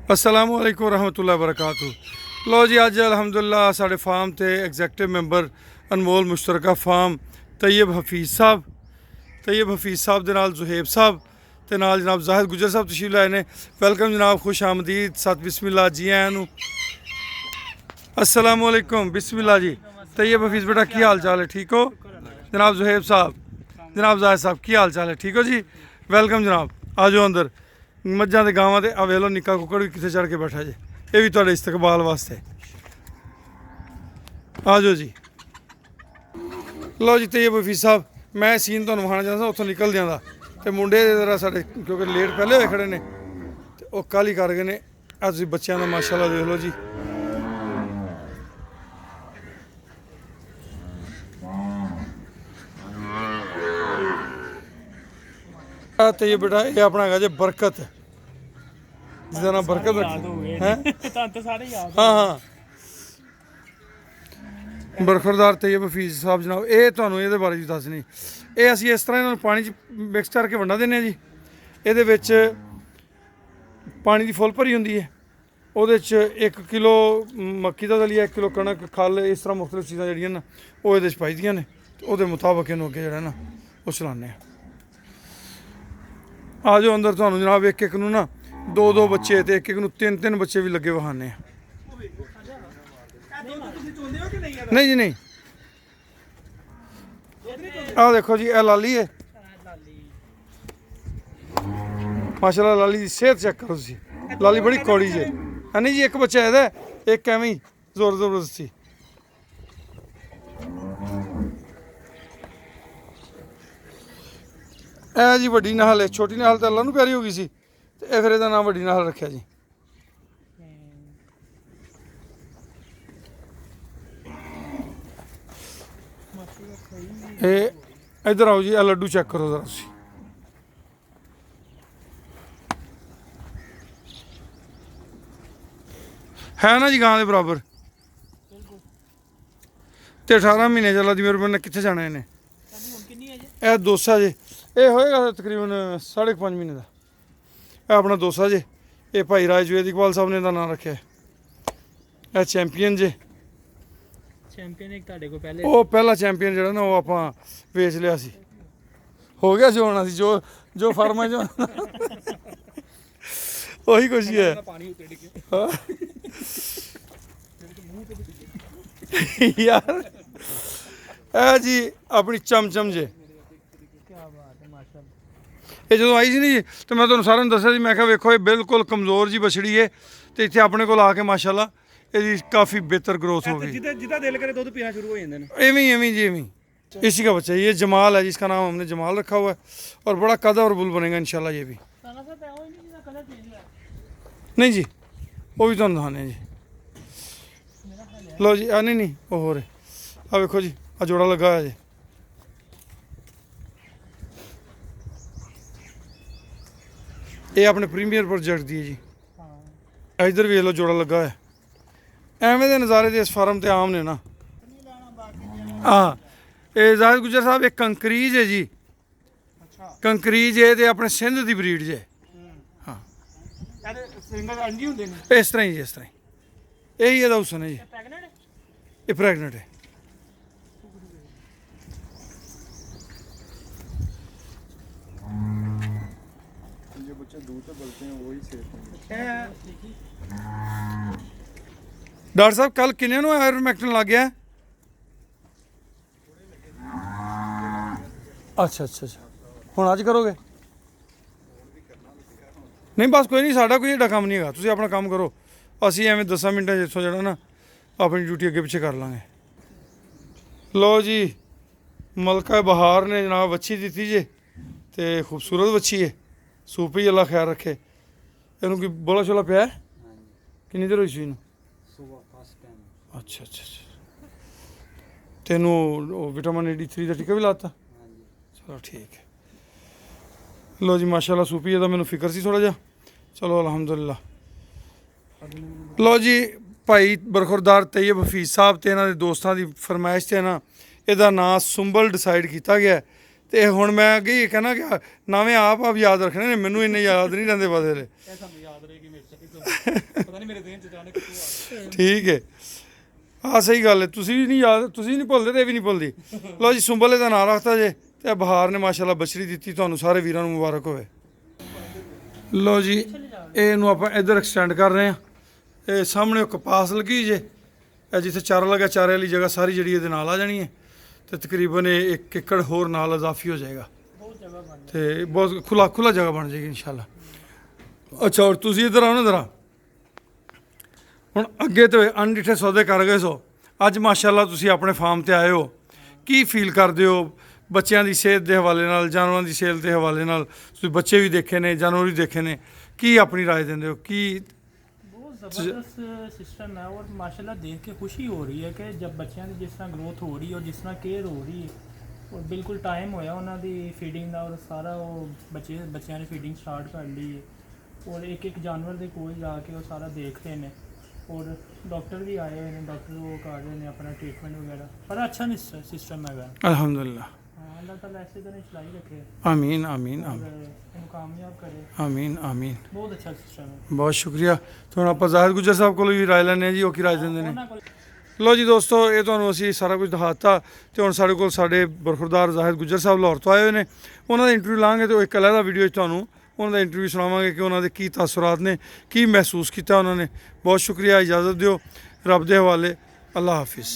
अस्सलाम वालेकुम रहमतुल्लाहि व बरकातहू। लो जी अज अलहमदुलिल्लाह साढ़े फार्म ते एग्जैक्टिव मैंबर अनमोल मुश्तरका फार्म तैयब हफीज़ साहब दे नाल जुहेब साहब ते नाल जनाब जाहिद गुजर साहब तशरीफ लाए ने। वेलकम जनाब, खुश आमदीद, सत बिस्मिल्लाह, जी आयां नू। अस्सलाम वालेकुम, बिस्मिल्लाह जी। तैयब हफीज़ बेटा की हाल चाल है, ठीक हो? जनाब जुहेब साहब, जनाब जाहिद साहब की हाल चाल है, ठीक हो जी? वेलकम जनाब, आ जाओ अंदर। मज्झां ते गावां ते अवेलो निक्का कुक्कड़ भी कितने चढ़ के बैठा जे, ये भी तुहाडे इस्तकबाल वास्ते। आ जाओ जी। लो जी तैयब हफीज़ साहब, मैं सीन तुहानूं विखाना चाहता उत्थों निकलदियां दा ते मुंडे जरा साढ़े क्योंकि लेट पहले होए खड़े ने ते ओह् काहली कर गए ने। अज तुसीं बच्चों का माशाअल्लाह देख लो जी। तैयब बेटा ये अपना है जी बरकत, जिसका नाम बरकत है। हाँ हाँ, बरखरदार तैयब हफीज़ साहब जनाब, ये तुहानूं ये बारे भी दसनी। ये असीं इस तरह इन्हां नूं पानी च मिक्स करके वंडा दिंदे जी। ਇਹਦੇ ਵਿੱਚ ਪਾਣੀ ਦੀ ਫੁੱਲ ਭਰੀ ਹੁੰਦੀ ਹੈ, ਉਹਦੇ 'ਚ 1 ਕਿਲੋ ਮੱਕੀ ਦਾ ਦਲੀਆ, 1 ਕਿਲੋ ਕਣਕ, ਖਲ, ਇਸ ਤਰ੍ਹਾਂ ਮੁxtਲਿਫ ਚੀਜ਼ਾਂ ਜਿਹੜੀਆਂ ਨਾ ਉਹ ਇਹਦੇ 'ਚ ਪਾਈਦੀਆਂ ਨੇ ਤੇ ਉਹਦੇ ਮੁਤਾਬਕ ਇਹਨੂੰ ਅੱਗੇ ਜਿਹੜਾ ਨਾ ਉਹ ਚਲਾਉਂਦੇ ਆ। ਆ ਜਾਓ ਅੰਦਰ, ਤੁਹਾਨੂੰ ਜਨਾਬ ਇੱਕ ਇੱਕ ਨੂੰ ਨਾ 2-2 ਬੱਚੇ ਤੇ ਇੱਕ ਇੱਕ ਨੂੰ 3-3 ਬੱਚੇ ਵੀ ਲੱਗੇ ਵਿਖਾਉਂਦੇ ਆ। ਨਹੀਂ ਜੀ ਨਹੀਂ, ਆਹ ਦੇਖੋ ਜੀ, ਇਹ ਲਾਲੀ ਹੈ माशाल्लाह। लाली की सेहत चेक करो तुसीं, लाली बड़ी कौड़ी जे है नहीं जी। एक बच्चा है एक एवं ही जोर जबरदस्ती। ए जी वड्डी नहल है, छोटी नहल तो अल्लाह नूं प्यारी हो गई सी ते फिर इसदा नाम वड्डी नहल रखिया जी। इधर आओ जी, लड्डू चेक करो जरा तुसीं। है ना जी गां के बराबर ते 18 महीने चला दी। मेरे बंदे कितने जाना इन्हें? यह दोसा जे, ये होएगा तकरीबन 5.5 महीने का। यह अपना दोसा जे, ये भाई राज जुवेद इकबाल साहब ने इसका नाम रखा है। यह चैंपियन जे, वो पहला चैंपियन जो ना वो आप बेच लिया सी, हो गया जो होना सी, जो फार्मा जो वही कुछ ही है। यार ਇਹ ਜੀ ਆਪਣੀ ਚਮਚਮ ਜੇ, ਇਹ ਜਦੋਂ ਆਈ ਸੀ ਨਹੀਂ ਤੇ ਮੈਂ ਤੁਹਾਨੂੰ ਸਾਰਿਆਂ ਨੂੰ ਦੱਸਿਆ ਸੀ, ਮੈਂ ਕਿਹਾ ਵੇਖੋ ਇਹ ਬਿਲਕੁਲ ਕਮਜ਼ੋਰ ਜੀ ਬਛੜੀ ਹੈ ਤੇ ਇੱਥੇ ਆਪਣੇ ਕੋਲ ਆ ਕੇ ਮਾਸ਼ਾਅੱਲਾ ਇਹਦੀ ਕਾਫੀ ਬਿਹਤਰ ग्रोथ हो गई। जितना दिल करे दूध पीना शुरू हो जाते हैं। एवं जी इसी का बच्चा ये जमाल है, जिसका नाम हमने जमाल रखा हुआ है और बड़ा कदा और बुल बनेगा इंशाल्लाह। ये भी नहीं जी, वो भी तुम दिखाने जी। लो जी, नहीं नहीं वो हो रहे, आ देखो जी, आ जोड़ा लगा है जी। ये अपने प्रीमियर प्रोजेक्ट दी जी। इधर भी लो जोड़ा लगा है। एवें दे नज़ारे इस फार्म ते आम ने ना। हाँ, ये जाहिद गुजर साहब एक कंकरीज है जी। कंकरीज है ते अपने सिंध दी ब्रीड जे। हाँ, इस तरह ही जी, इस तरह ही यही है हुसन है जी। ये प्रेगनेंट है। जो बच्चे दूध से बोलते हैं वही सेफ है। डॉक्टर साहब कल किन्ने नूं आयरमैक्टिन लग गया? अच्छा अच्छा अच्छा, हुण अज करोगे? नहीं बस कोई नहीं, साडा कोई एडा काम नहीं है, तुसीं अपना काम करो, असीं एवें 10 मिनटां जित्थों जेह्ड़ा ना अपनी ड्यूटी अगे पिछे कर लांगे। लो जी, मलका बहार ने जनाब बच्छी दी जे ते खूबसूरत बच्छी है, सूप ही अल्लाह ख्याल रखे। इनू कोई बोला शोला पिया है? किन्नी देर होई सी इनू? अच्छा अच्छा अच्छा, तेनू विटामिन D3 का टीका भी लाता? चलो ठीक है। लो जी माशाल्लाह सूपी दा मैनू फिक्र सी थोड़ा जा, चलो अलहमदुलिल्लाह। लो जी भाई बरखुरदार तैयब हफीज़ साहब ते इन्हां दे दोस्तां दी फरमाइश ते ना ਇਹਦਾ ਨਾਂ ਸੁੰਬਲ डिसाइड किया गया ਤੇ ਹੁਣ मैं अगे ये कहना कि नवें आप याद रखने ने, मैनू इन्ने याद नहीं रहंदे बस। ਮੇਰੇ ਦੇਨ ਚ ਅਚਾਨਕ ਕਿਉਂ ਆ ਠੀਕ ਹੈ, ਹਾਂ ਸਹੀ ਗੱਲ ਹੈ। ਤੁਸੀਂ ਵੀ ਨਹੀਂ ਯਾਦ, ਤੁਸੀਂ ਨਹੀਂ ਭੁੱਲਦੇ ਤੇ ਇਹ ਵੀ ਨਹੀਂ ਭੁੱਲਦੀ। ਲਓ ਜੀ, ਸੁੰਬਲੇ ਦਾ ਨਾਂ ਰੱਖਤਾ ਜੇ ਤੇ ਬਹਾਰ ਨੇ ਮਾਸ਼ਾਅੱਲਾ ਬਛੜੀ ਦਿੱਤੀ। ਤੁਹਾਨੂੰ ਸਾਰੇ ਵੀਰਾਂ ਨੂੰ ਮੁਬਾਰਕ ਹੋਵੇ। ਲਓ ਜੀ, ਇਹਨੂੰ ਆਪਾਂ ਇੱਧਰ ਐਕਸਟੈਂਡ ਕਰ ਰਹੇ ਹਾਂ। ਇਹ ਸਾਹਮਣੇ ਉਹ ਕਪਾਸ ਲੱਗੀ ਜੇ, ਇਹ ਜਿੱਥੇ ਚਾਰਾ ਲੱਗਾ ਚਾਰੇ ਵਾਲੀ ਜਗ੍ਹਾ ਸਾਰੀ ਜਿਹੜੀ ਇਹਦੇ ਨਾਲ ਆ ਜਾਣੀ ਹੈ ਤੇ ਤਕਰੀਬਨ ਇਹ 1 ਏਕੜ ਹੋਰ ਨਾਲ ਇਜ਼ਾਫੀ ਹੋ ਜਾਏਗਾ ਤੇ ਬਹੁਤ ਖੁੱਲਾ ਜਗ੍ਹਾ ਬਣ ਜਾਏਗੀ ਇਨਸ਼ਾਅੱਲਾ। ਅੱਛਾ, ਔਰ ਤੁਸੀਂ ਇੱਧਰ ਆਓ ਨਾ ਜ਼ਰਾ। ਹੁਣ ਅੱਗੇ ਤੇ ਅਣਡਿੱਠੇ ਸੌਦੇ ਕਰ ਗਏ ਸੋ, ਅੱਜ ਮਾਸ਼ਾਅੱਲਾ ਤੁਸੀਂ ਆਪਣੇ ਫਾਰਮ ਤੇ ਆਏ ਹੋ, ਕੀ ਫੀਲ ਕਰਦੇ ਹੋ ਬੱਚਿਆਂ ਦੀ ਸਿਹਤ ਦੇ ਹਵਾਲੇ ਨਾਲ, ਜਾਨਵਰਾਂ ਦੀ ਸਿਹਤ ਦੇ ਹਵਾਲੇ ਨਾਲ? ਤੁਸੀਂ ਬੱਚੇ ਵੀ ਦੇਖੇ ਨੇ, ਜਾਨਵਰ ਵੀ ਦੇਖੇ ਨੇ, ਕੀ ਆਪਣੀ ਰਾਏ ਦਿੰਦੇ ਹੋ? ਕੀ बहुत ज़बरदस्त सिस्टम है और माशाल्लाह देख के खुशी हो रही है कि जब बच्चों की जिस तरह ग्रोथ हो रही है और जिस तरह केयर हो रही है और बिल्कुल टाइम होया उन्हों की फीडिंग का और सारा वो बच्चों ने फीडिंग स्टार्ट कर ली है और एक जानवर के कोल जाके वो सारा देखते हैं और डॉक्टर भी आए हुए हैं, डॉक्टर वो कर रहे हैं अपना ट्रीटमेंट वगैरह। पर अच्छा सिस्टम है। अल्हम्दुलिल्लाह, अल्लाह ताला ऐसे तरह चलाई रखे आमीन आमीन और आमीन इनको कामयाब करे। आमीन आमीन। बहुत अच्छा सिस्टम है। ਬਹੁਤ ਸ਼ੁਕਰੀਆ। ਤੇ ਹੁਣ ਆਪਾਂ ਜ਼ਾਹਿਦ ਗੁੱਜਰ ਸਾਹਿਬ ਕੋਲੋਂ ਵੀ ਰਾਏ ਲੈਂਦੇ ਹਾਂ ਜੀ, ਉਹ ਕੀ ਰਾਏ ਦਿੰਦੇ ਨੇ। ਉਹਨਾਂ ਕੋਲ ਲਓ ਜੀ ਦੋਸਤੋ, ਇਹ ਤੁਹਾਨੂੰ ਅਸੀਂ ਸਾਰਾ ਕੁਝ ਦਿਖਾਤਾ ਤੇ ਹੁਣ ਸਾਡੇ ਕੋਲ ਸਾਡੇ ਬਰਖੁਰਦਾਰ ਜ਼ਾਹਿਦ ਗੁੱਜਰ ਸਾਹਿਬ ਲਾਹੌਰ ਤੋਂ ਆਏ ਹੋਏ ਨੇ। ਉਹਨਾਂ ਦਾ ਇੰਟਰਵਿਊ ਲਾਂਗੇ ਤੇ ਇੱਕ ਅਲੱਗਾ ਵੀਡੀਓ 'ਚ ਤੁਹਾਨੂੰ ਉਹਨਾਂ ਦਾ ਇੰਟਰਵਿਊ ਸੁਣਾਵਾਂਗੇ ਕਿ ਉਹਨਾਂ ਦੇ ਕੀ ਤਾਸੁਰਾਤ ਨੇ, ਕੀ ਮਹਿਸੂਸ ਕੀਤਾ ਉਹਨਾਂ ਨੇ। ਬਹੁਤ ਸ਼ੁਕਰੀਆ, ਇਜਾਜ਼ਤ ਦਿਓ, ਰੱਬ ਦੇ ਹਵਾਲੇ, ਅੱਲਾ ਹਾਫਿਜ਼।